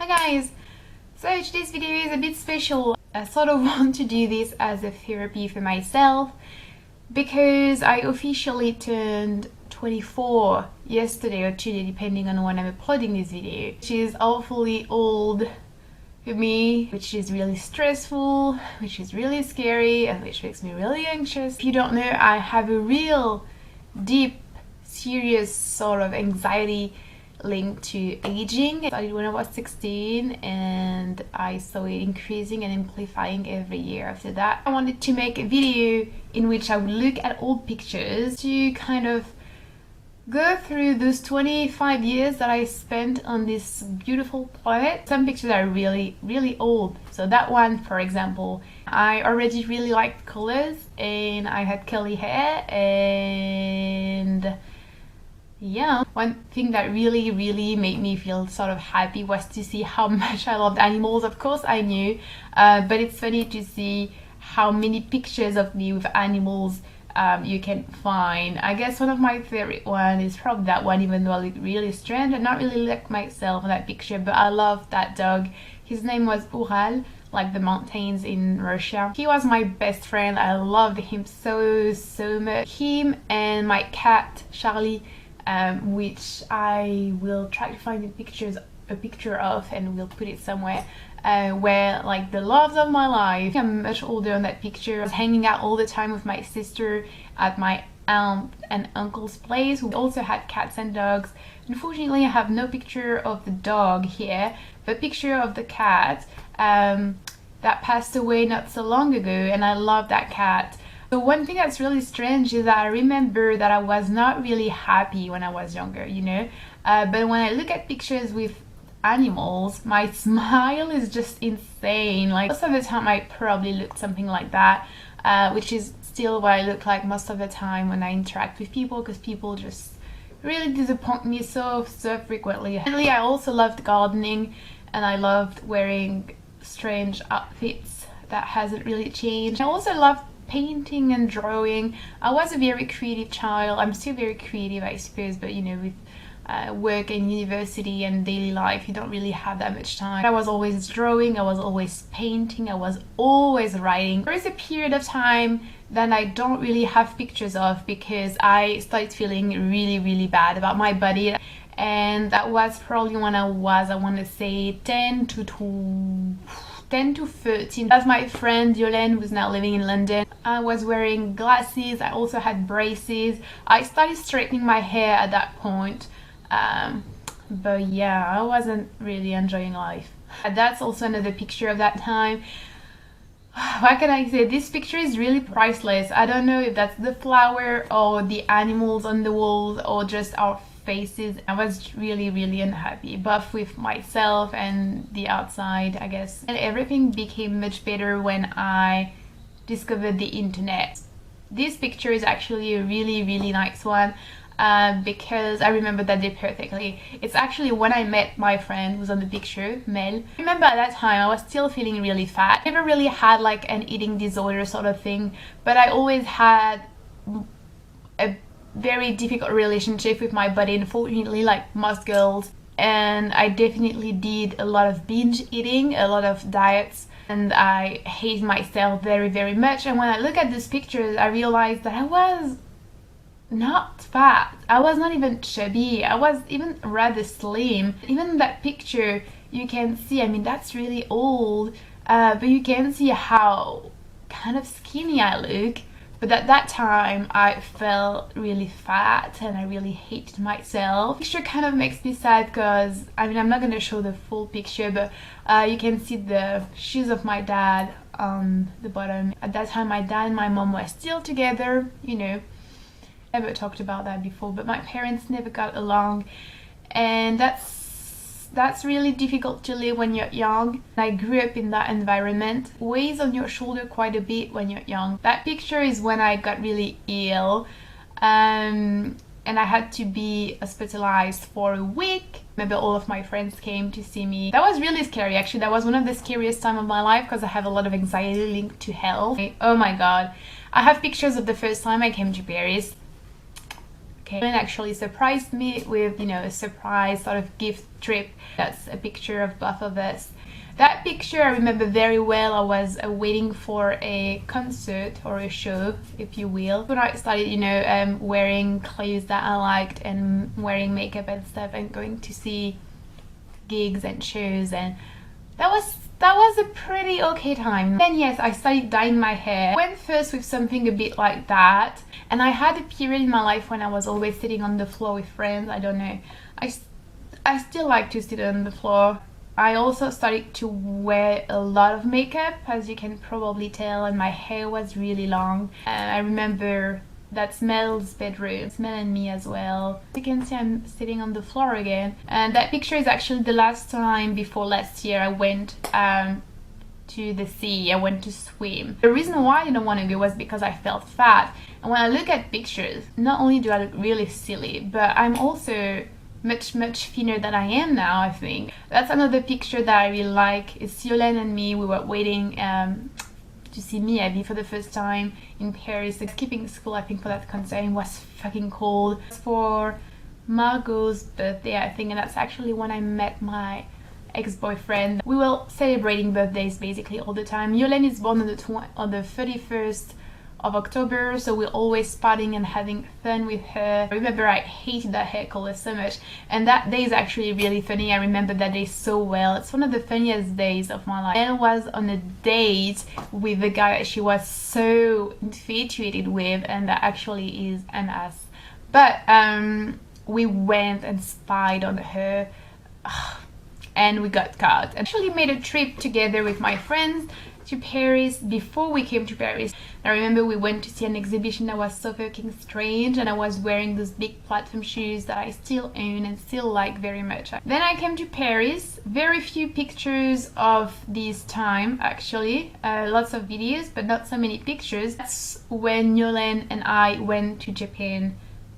Hi guys! So today's video is a bit special. I sort of want to do this as a therapy for myself because I officially turned 24 yesterday or today, depending on when I'm uploading this video, which is awfully old for me, which is really stressful, which is really scary, and which makes me really anxious. If you don't know, I have a real deep, serious sort of anxiety linked to aging. I started when I was 16 and I saw it increasing and amplifying every year after that. I wanted to make a video in which I would look at old pictures to kind of go through those 25 years that I spent on this beautiful planet. Some pictures are really old. So that one, for example, I already really liked colors and I had curly hair, and yeah, one thing that really made me feel sort of happy was to see how much I loved animals. Of course I knew, but it's funny to see how many pictures of me with animals you can find. I guess one of my favorite one is probably that one, even though I look really strange and not really like myself in that picture, but I love that dog. His name was Ural, like the mountains in Russia. He was my best friend. I loved him so much. Him and my cat Charlie, which I will try to find a picture of and we'll put it somewhere, where like the loves of my life. I'm much older on that picture. I was hanging out all the time with my sister at my aunt and uncle's place, who also had cats and dogs. Unfortunately, I have no picture of the dog here, but picture of the cat that passed away not so long ago, and I love that cat. So one thing that's really strange is that I remember that I was not really happy when I was younger, you know, but when I look at pictures with animals, my smile is just insane. Like most of the time I probably look something like that, which is still what I look like most of the time when I interact with people, because people just really disappoint me so frequently. Finally, I also loved gardening and I loved wearing strange outfits. That hasn't really changed. I also loved painting and drawing. I was a very creative child. I'm still very creative, I suppose, but you know, with work and university and daily life, you don't really have that much time. I was always drawing, I was always painting, I was always writing. There is a period of time that I don't really have pictures of because I started feeling really bad about my body, and that was probably when I want to say 10 to 13. That's my friend Yolene, who's now living in London. I was wearing glasses, I also had braces. I started straightening my hair at that point, but yeah, I wasn't really enjoying life. That's also another picture of that time. What can I say? This picture is really priceless. I don't know if that's the flower or the animals on the walls or just our faces. I was really unhappy, both with myself and the outside, I guess. And everything became much better when I discovered the internet. This picture is actually a really nice one, because I remember that day perfectly. It's actually when I met my friend who's on the picture, Mel. I remember at that time I was still feeling really fat. I never really had like an eating disorder sort of thing, but I always had a very difficult relationship with my body, unfortunately, like most girls. And I definitely did a lot of binge eating, a lot of diets, and I hate myself very much. And when I look at these pictures, I realized that I was not fat. I was not even chubby. I was even rather slim. Even in that picture you can see, I mean, that's really old, but you can see how kind of skinny I look. But at that time I felt really fat and I really hated myself. The picture kind of makes me sad because, I mean, I'm not going to show the full picture, but you can see the shoes of my dad on the bottom. At that time my dad and my mom were still together, you know. Never talked about that before, but my parents never got along, and that's really difficult to live when you're young. I grew up in that environment. It weighs on your shoulder quite a bit when you're young. That picture is when I got really ill, and I had to be hospitalized for a week. Maybe all of my friends came to see me. That was really scary, actually. That was one of the scariest times of my life because I have a lot of anxiety linked to health. Oh my god. I have pictures of the first time I came to Paris. Okay, and actually surprised me with, you know, a surprise sort of gift trip. That's a picture of both of us. That picture I remember very well. I was waiting for a concert or a show, if you will. When I started, you know, wearing clothes that I liked and wearing makeup and stuff and going to see gigs and shows, and that was a pretty okay time. Then yes, I started dyeing my hair. Went first with something a bit like that, and I had a period in my life when I was always sitting on the floor with friends. I don't know, I still like to sit on the floor. I also started to wear a lot of makeup, as you can probably tell, and my hair was really long. And I remember that Smel's bedroom, Smell and me as well. You can see I'm sitting on the floor again. And that picture is actually the last time before last year I went to the sea. I went to swim. The reason why I didn't want to go was because I felt fat. And when I look at pictures, not only do I look really silly, but I'm also much thinner than I am now, I think. That's another picture that I really like. It's Yolene and me. We were waiting to see Miyabi for the first time in Paris. Skipping school, I think, for that concert. It was fucking cold. It's for Margot's birthday, I think, and that's actually when I met my ex-boyfriend. We were celebrating birthdays basically all the time. Yolene is born on the 31st of October, so we're always partying and having fun with her. I remember I hated that hair color so much, and that day is actually really funny. I remember that day so well. It's one of the funniest days of my life. Anne was on a date with a guy that she was so infatuated with, and that actually is an ass. But we went and spied on her and we got caught. I actually made a trip together with my friends to Paris before we came to Paris. I remember we went to see an exhibition that was so fucking strange, and I was wearing those big platform shoes that I still own and still like very much. Then I came to Paris. Very few pictures of this time actually, lots of videos but not so many pictures. That's when Yolene and I went to Japan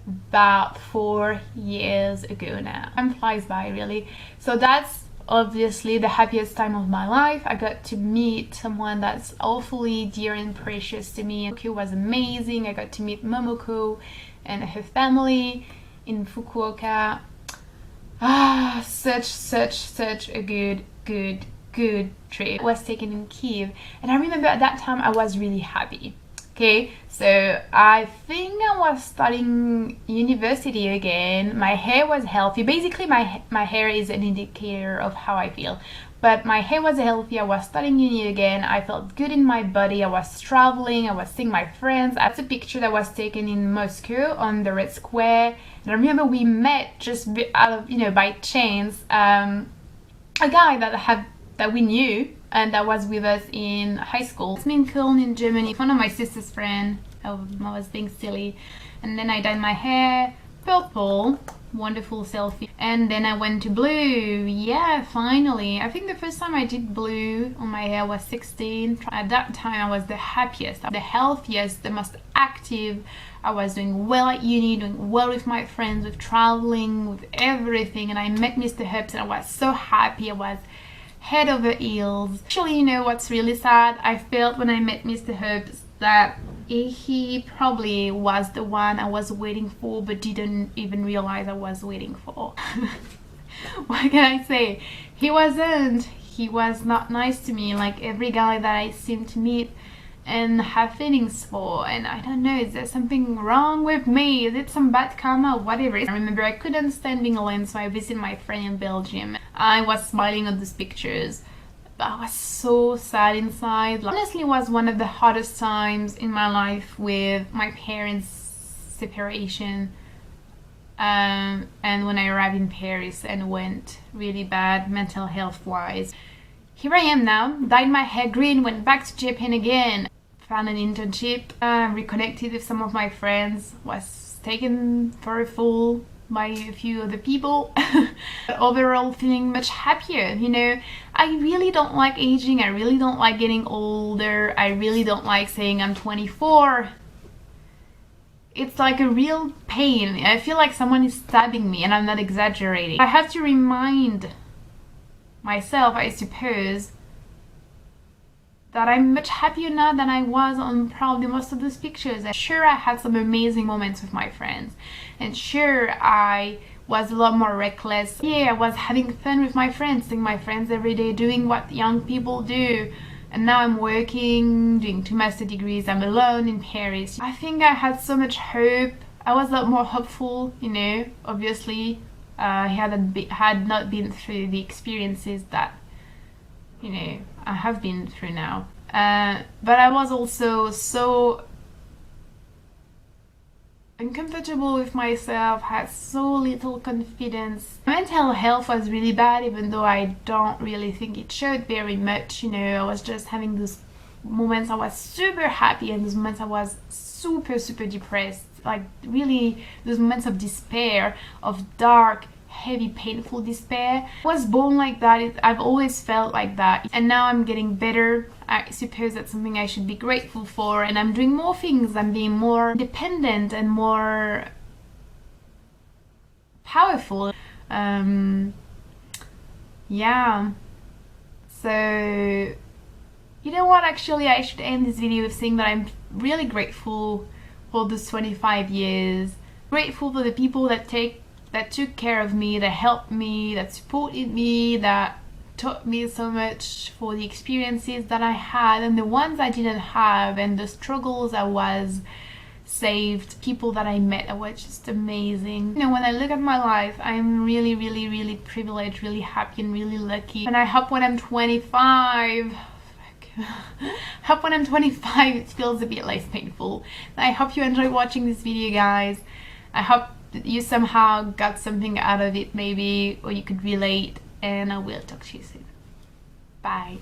about 4 years ago now. Time flies by really. So that's obviously the happiest time of my life. I got to meet someone that's awfully dear and precious to me. Tokyo was amazing. I got to meet Momoko and her family in Fukuoka. Such a good trip. I was taken in Kiev, and I remember at that time I was really happy. Okay, so I think I was studying university again. My hair was healthy. Basically, my hair is an indicator of how I feel. But my hair was healthy. I was studying uni again. I felt good in my body. I was traveling. I was seeing my friends. That's a picture that was taken in Moscow on the Red Square. And I remember we met just out of, you know, by chance. A guy that we knew and that was with us in high school. It's me in Köln in Germany. One of my sister's friend. I was being silly. And then I dyed my hair purple. Wonderful selfie. And then I went to blue. Yeah, finally. I think the first time I did blue on my hair was 16. At that time I was the happiest, the healthiest, the most active. I was doing well at uni, doing well with my friends, with traveling, with everything. And I met Mr. Herbst and I was so happy. I was head over heels. Actually, you know what's really sad? I felt when I met Mr. Herbst that he probably was the one I was waiting for, but didn't even realize I was waiting for. What can I say? He wasn't. He was not nice to me like every guy that I seem to meet and have feelings for. And I don't know, is there something wrong with me? Is it some bad karma or whatever? I remember I couldn't stand being alone, so I visited my friend in Belgium. I was smiling at those pictures, but I was so sad inside. Like, honestly, it was one of the hardest times in my life with my parents' separation. And when I arrived in Paris and went really bad mental health wise. Here I am now, dyed my hair green, went back to Japan again, found an internship, reconnected with some of my friends, was taken for a fool by a few other people. But overall feeling much happier, you know. I really don't like aging, I really don't like getting older, I really don't like saying I'm 24. It's like a real pain. I feel like someone is stabbing me, and I'm not exaggerating. I have to remind myself, I suppose, that I'm much happier now than I was on probably most of those pictures. And sure, I had some amazing moments with my friends, and sure, I was a lot more reckless. Yeah, I was having fun with my friends, seeing my friends every day, doing what young people do. And now I'm working, doing 2 master degrees, I'm alone in Paris. I think I had so much hope. I was a lot more hopeful, you know, obviously. I had not been through the experiences that, you know, I have been through now. But I was also so uncomfortable with myself, had so little confidence. Mental health was really bad, even though I don't really think it showed very much. You know, I was just having those moments I was super happy, and those moments I was super, super depressed. Like really, those moments of despair, of dark, heavy, painful despair. I was born like that. I've always felt like that, and now I'm getting better. I suppose that's something I should be grateful for, and I'm doing more things. I'm being more independent and more powerful. Yeah. So, you know what? Actually, I should end this video with saying that I'm really grateful for those 25 years. Grateful for the people that took care of me, that helped me, that supported me, that taught me so much, for the experiences that I had and the ones I didn't have, and the struggles I was saved, people that I met that were just amazing. You know, when I look at my life, I'm really, really, really privileged, really happy, and really lucky. And I hope when I'm 25, hope when I'm 25 it feels a bit less painful. I hope you enjoyed watching this video, guys. I hope you somehow got something out of it, maybe, or you could relate, and I will talk to you soon. Bye.